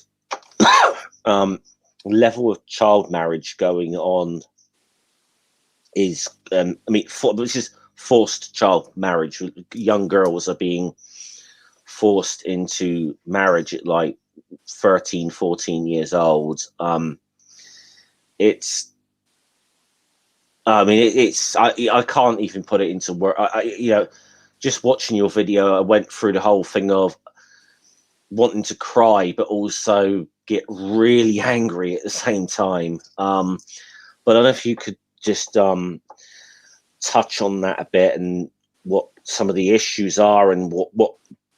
um, level of child marriage going on is, this is forced child marriage. Young girls are being forced into marriage at like 13, 14 years old. It's, I can't even put it into words. Just watching your video, I went through the whole thing of wanting to cry, but also get really angry at the same time. But I don't know if you could just touch on that a bit, and what some of the issues are, and what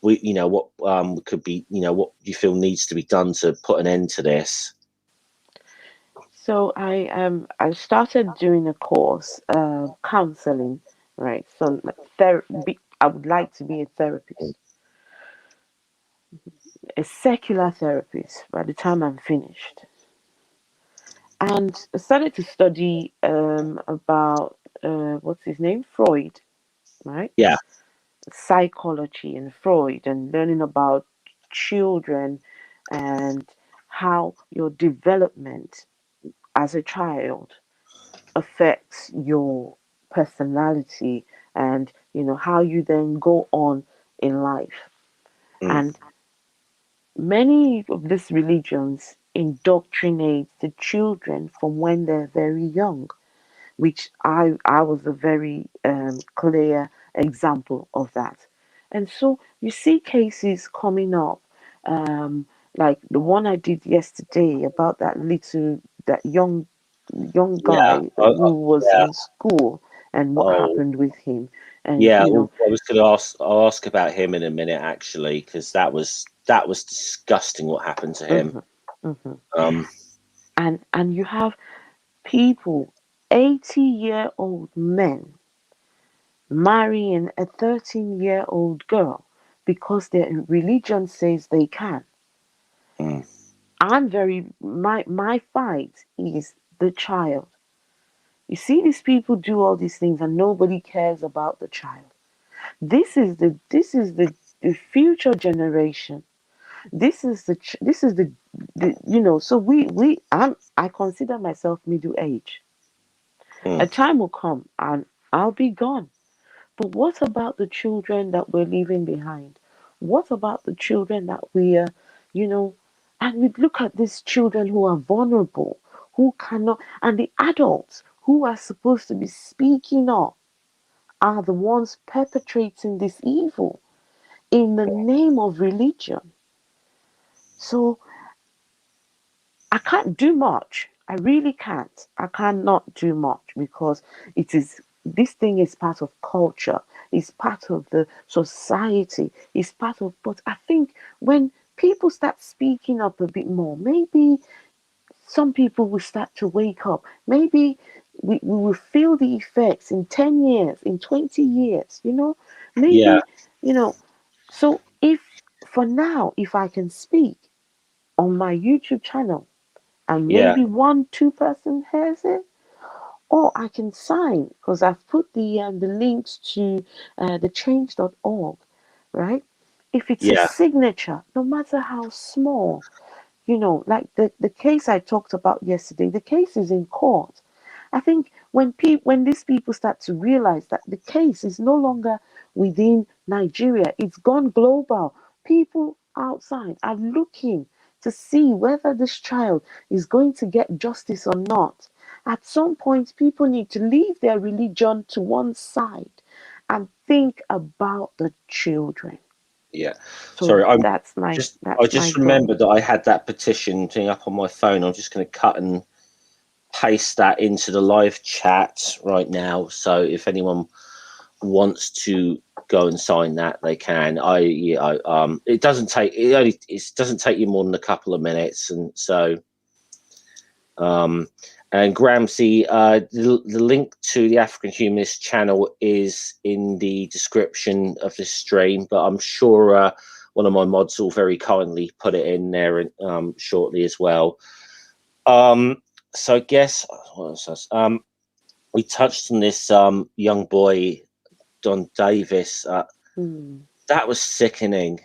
we what could be, what you feel needs to be done to put an end to this. So I started doing a course, counseling, right? So like I would like to be a therapist, a secular therapist by the time I'm finished. And I started to study about what's his name, Freud, right? Yeah, Psychology and Freud, and learning about children and how your development as a child affects your personality, and how you then go on in life. mm, And many of these religions indoctrinate the children from when they're very young, which I was a very clear example of that. And so you see cases coming up, um, like the one I did yesterday about that young yeah, guy who was yeah. in school and what Oh, happened with him. And yeah. Well, I was going to ask. I'll ask about him in a minute, actually, because that was disgusting what happened to him. mhm, mhm. Um, And you have people, 80-year-old men marrying a 13-year-old girl because their religion says they can. mm, My fight is the child. You see these people do all these things and nobody cares about the child. This is the future generation. This is the so I consider myself middle age. A mm, time will come and I'll be gone. But what about the children that we're leaving behind? What about the children that we are, you know, and we look at these children who are vulnerable, who cannot, and the adults who are supposed to be speaking up are the ones perpetrating this evil in the name of religion. So I can't do much. I really can't. I cannot do much because this thing is part of culture, it's part of the society, it's part of, but I think when people start speaking up a bit more, maybe some people will start to wake up. Maybe we will feel the effects in 10 years, in 20 years, yeah, maybe, you know. So if for now, if I can speak on my YouTube channel, and yeah, maybe one, two-person hears it, or I can sign because I've put the links to the change.org, right? If it's a yeah, signature, no matter how small, like the case I talked about yesterday, the case is in court. I think when these people start to realize that the case is no longer within Nigeria, it's gone global. People outside are looking to see whether this child is going to get justice or not. At some point, people need to leave their religion to one side and think about the children. yeah. So Sorry, I that's my just goal. remembered that I had that petition thing up on my phone. I'm just going to cut and paste that into the live chat right now. So if anyone wants to go and sign that, they can. It doesn't take you more than a couple of minutes, and so um, and Gramsci, the link to the African Humanist channel is in the description of this stream, but I'm sure one of my mods will very kindly put it in there shortly as well. So I guess what was this? We touched on this young boy Don Davis. Hmm. That was sickening.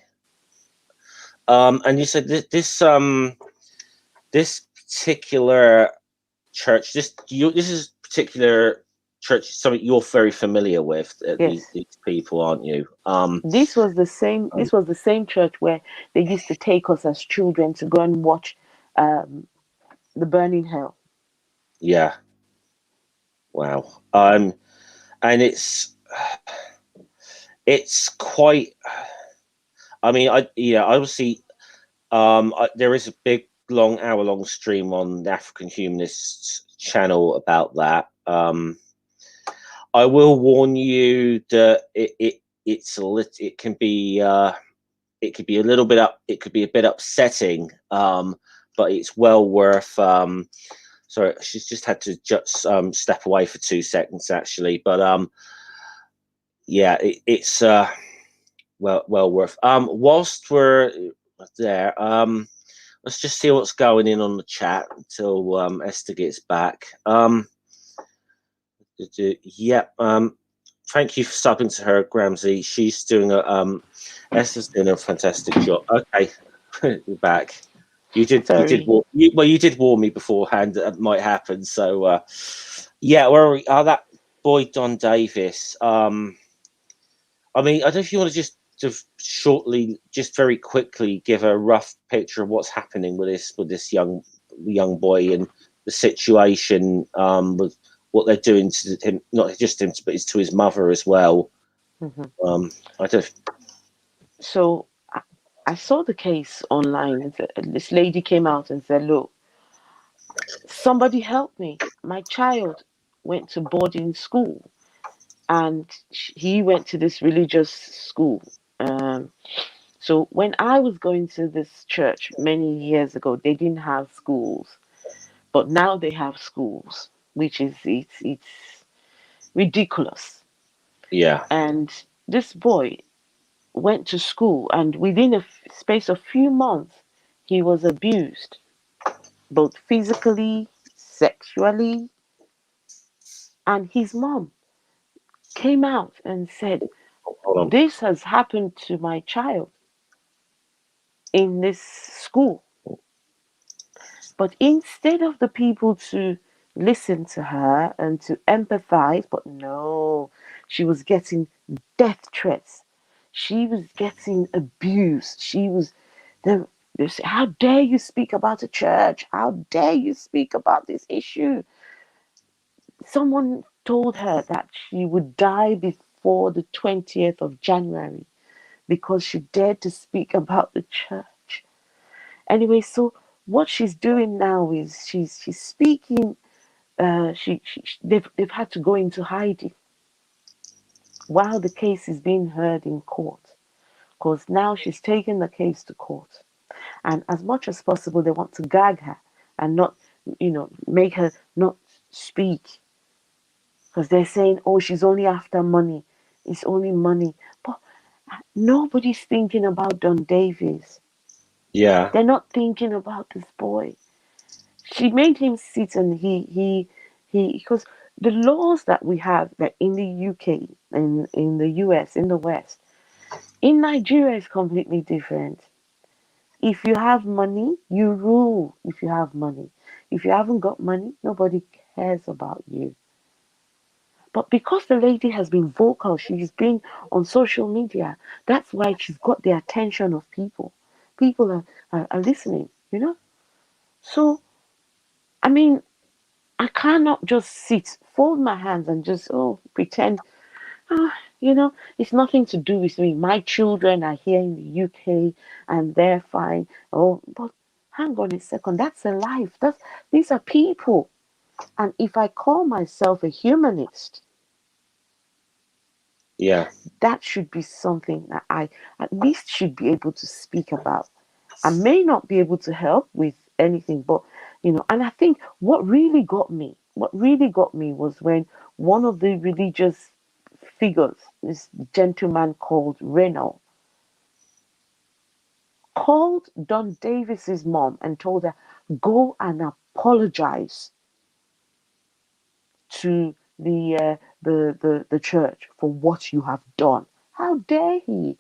And you said this particular church, this is particular church, something you're very familiar with. Yes. These people, aren't you? This was the same church where they used to take us as children to go and watch um, the burning hell. Yeah. Wow. And it's quite. I mean, obviously, there is a big, long, hour-long stream on the African Humanists channel about that. I will warn you that it can be it could be a little bit up. It could be a bit upsetting, but it's well worth. Sorry, she's just had to just step away for 2 seconds actually, but yeah, it's well worth. Whilst we're there, let's just see what's going in on the chat until Esther gets back. Yeah. Thank you for subbing to her, Gramsci. She's doing Esther's doing a fantastic job. Okay, you're back. Sorry. You did warn me beforehand that might happen. So yeah, where are we? That boy Don Davis. I mean, I don't know if you want to just shortly, just very quickly, give a rough picture of what's happening with this young boy and the situation with what they're doing to him, not just him, but it's to his mother as well. Mhm. I don't. So I saw the case online. This lady came out and said, "Look, somebody help me. My child went to boarding school, and he went to this religious school. Um, so when I was going to this church many years ago, they didn't have schools, but now they have schools, which is it's ridiculous. Yeah, And this boy went to school, and within a space of few months, he was abused, both physically, sexually, And his mom came out and said, Hold on. this has happened to my child in this school. But instead of the people to listen to her and to empathize, but no, she was getting death threats. She was getting abused. She was they say, how dare you speak about a church? How dare you speak about this issue? Someone told her that she would die before the 20th of January because she dared to speak about the church. Anyway, so what she's doing now is she's speaking. They've had to go into hiding while the case is being heard in court, because now she's taken the case to court, and as much as possible they want to gag her and not, make her not speak, because they're saying, oh, she's only after money. It's only money, but nobody's thinking about Don Davis. Yeah, They're not thinking about this boy. She made him sit, and because the laws that we have, that in the UK, in the US, in the West, in Nigeria is completely different. If you have money, you rule. If you have money, if you haven't got money, nobody cares about you. But because the lady has been vocal, she's been on social media, that's why she's got the attention of people. People are listening, So, I mean, I cannot just sit, fold my hands, and just, pretend, it's nothing to do with me. My children are here in the UK and they're fine. Oh, but hang on a second. That's a life. These are people. And if I call myself a humanist, yeah, that should be something that I at least should be able to speak about. I may not be able to help with anything, but and I think what really got me was when one of the religious figures, this gentleman called Reynolds, called Don Davis's mom and told her, go and apologize to the church for what you have done. How dare he?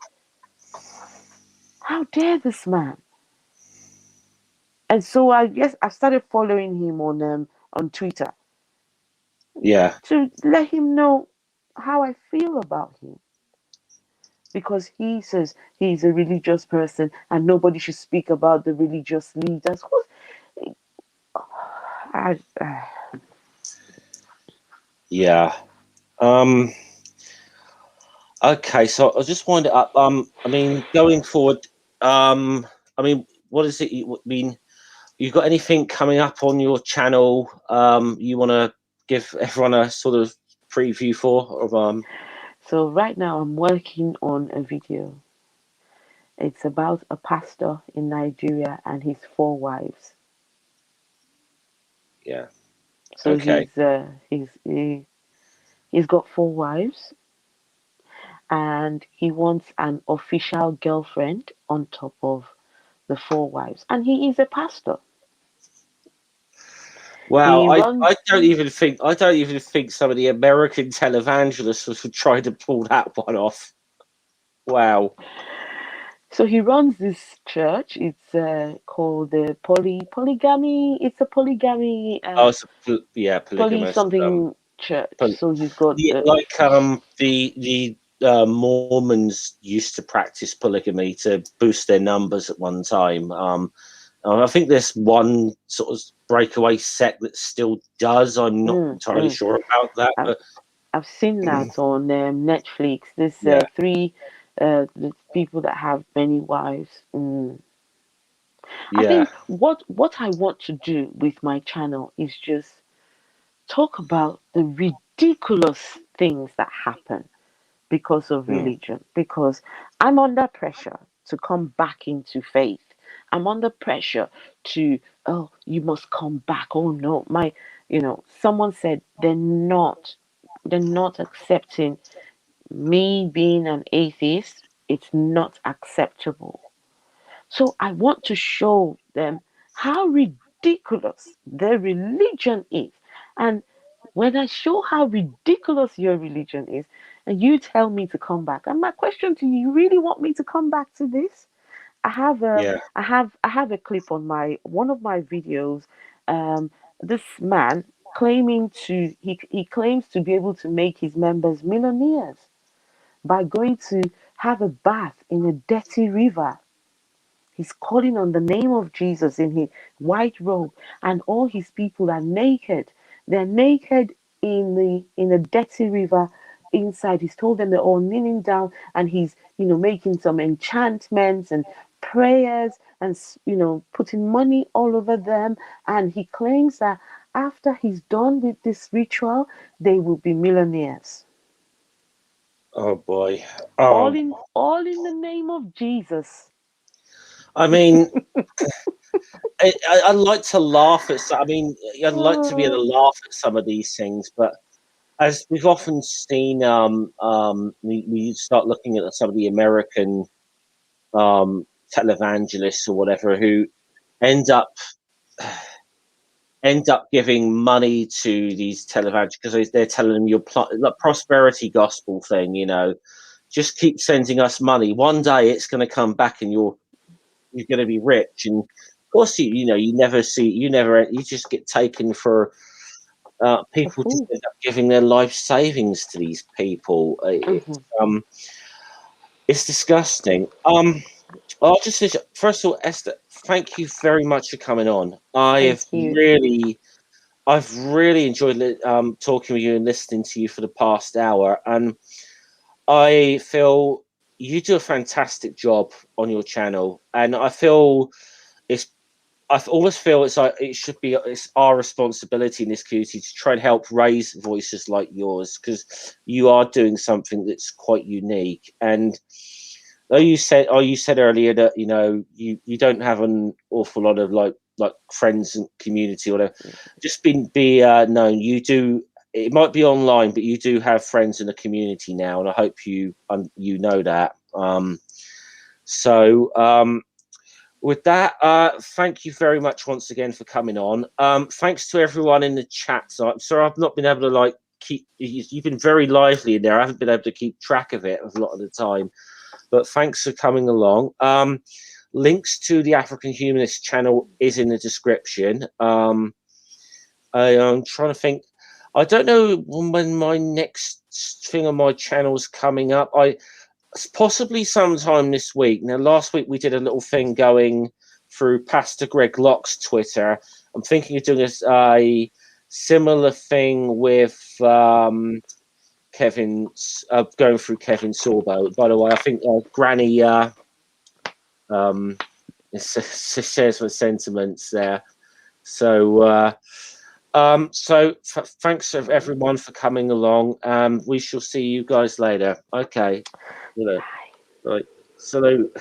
How dare this man? And so I guess I started following him on Twitter yeah, to let him know how I feel about him, because he says he's a religious person and nobody should speak about the religious leaders. I, yeah. Um, okay, so I'll just wind it up. I mean, going forward, I mean, what is it? I mean, you got anything coming up on your channel? You want to give everyone a sort of preview for? Of so right now I'm working on a video. It's about a pastor in Nigeria and his four wives. yeah, So okay, he's got four wives, and he wants an official girlfriend on top of the four wives. And he is a pastor. wow. He I runs don't even think some of the American televangelists would try to pull that one off. Wow. he runs this church. It's called the polygamy. It's a polygamy Oh, it's yeah, poly polygamous. something church. Poly- So he's got yeah, like the Mormons used to practice polygamy to boost their numbers at one time. I think there's one sort of breakaway sect that still does. I'm not mm, entirely mm. sure about that, I've, but I've seen that on Netflix. This yeah, three the people that have many wives. I yeah, think what I want to do with my channel is just talk about the ridiculous things that happen because of mm, religion. Because I'm under pressure to come back into faith. I'm under pressure to, oh, you must come back. Oh no, someone said they're not accepting me being an atheist. It's not acceptable. So I want to show them how ridiculous their religion is. And when I show how ridiculous your religion is, and you tell me to come back. And my question to you, you really want me to come back to this? I have a Yeah. I have a clip on my one of my videos. This man claiming to he claims to be able to make his members millionaires by going to have a bath in a dirty river. He's calling on the name of Jesus in his white robe, and all his people are naked. They're naked in a dirty river inside. He's told them they're all kneeling down, and he's making some enchantments and prayers, and putting money all over them. And he claims that after he's done with this ritual, they will be millionaires. Oh boy. All Oh, in the name of Jesus. I mean, I'd like to laugh at. I mean, I'd like to be able Oh, to laugh at some of these things, but as we've often seen, we start looking at some of the American televangelists or whatever who end up giving money to these televangelists because they're telling them your like prosperity gospel thing. Just keep sending us money. One day it's going to come back, and you're going to be rich. And of course, you just get taken for a people just fool. end up giving their life savings to these people. Hmm. It's disgusting. I'll just say, first of all, Esther, thank you very much for coming on. Thank you. I've really enjoyed talking with you and listening to you for the past hour, and I feel you do a fantastic job on your channel, and it's I always feel it's like it's our responsibility in this community to try and help raise voices like yours, because you are doing something that's quite unique. And you said earlier that you don't have an awful lot of like friends and community or whatever. Just be known, you do. It might be online, but you do have friends in the community now, and I hope you know that. So with that, thank you very much once again for coming on. Thanks to everyone in the chat. So I'm sorry I've not been able to keep. You've been very lively in there. I haven't been able to keep track of it a lot of the time, but thanks for coming along. Links to the African Humanist channel is in the description. I'm trying to think. I don't know when my next thing on my channel is coming up. Possibly sometime this week. Now, last week we did a little thing going through Pastor Greg Locke's Twitter. I'm thinking of doing a similar thing with Kevin's, going through Kevin Sorbo. By the way, I think Granny shares my sentiments there. So, thanks everyone for coming along. We shall see you guys later. Okay. Right. Salute.